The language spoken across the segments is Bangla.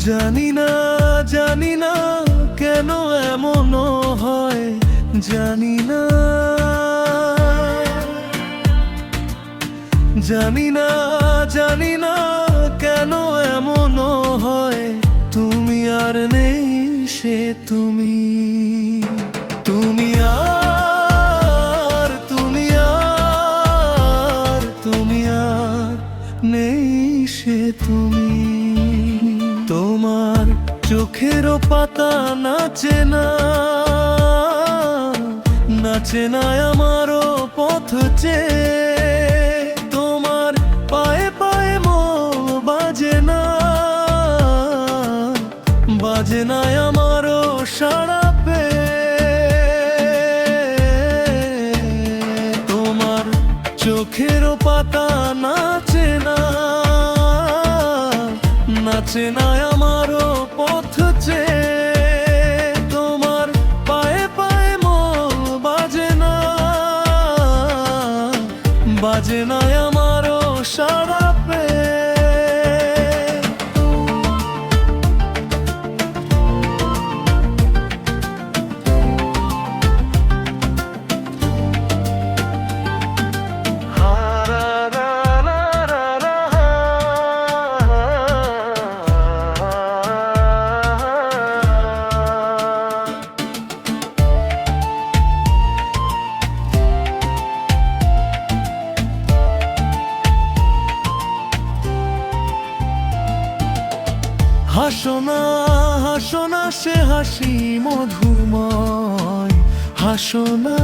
জানি না জানি না কেন এমন হয়, জানি না জানি না জানি না কেন এমন হয়। তুমি আর নেই সে তুমি, তুমি আর তুমি আর তুমি আর নেই সে তুমি। তোমার চোখেরও পাতা নাচে না, নাচে না আমারও পথ চেয়ে। তোমার পায়ে পায়ে মন বাজে না, বাজে না আমারও সাড়া পেয়ে। তোমার চোখেরও পাতা নাচে না, নাচে না আমারও পথ চেয়ে। তোমার পায়ে পায়ে মন বাজে না, বাজে না আমারও সাড়া পেয়ে। হাসো না হাসো না সে হাসি মধুময়, হাসো না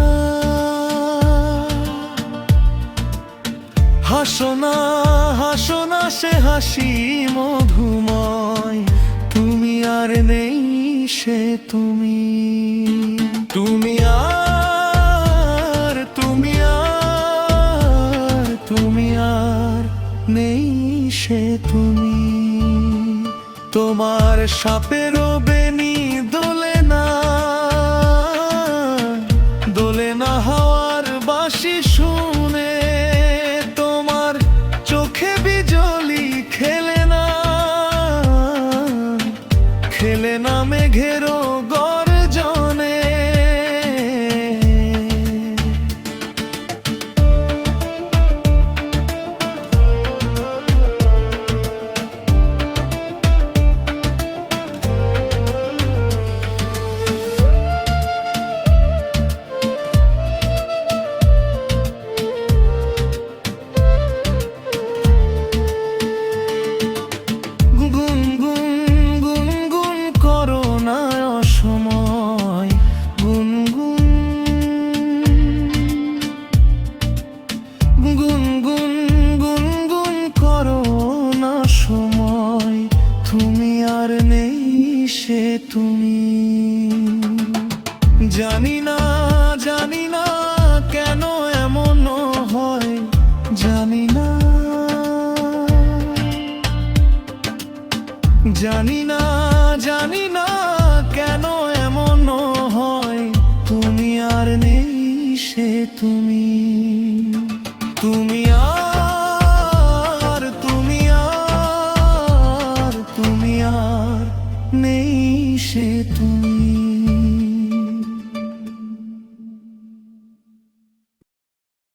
হাসো না হাসো না সে হাসি মধুময়। তুমি আর নেই সে তুমি, তুমি আর তুমি আর তুমি আর নেই সে তুমি। তোমার সাপেরও বেনি দোলে না, দোলে না হাওয়ার বাঁশি শুনে। তোমার চোখে বিজলি খেলে না, খেলে না মেঘেরও গর্জনে। তুমি আর নেই সে তুমি। জানি না জানি না কেন এমন হয়, জানি না জানি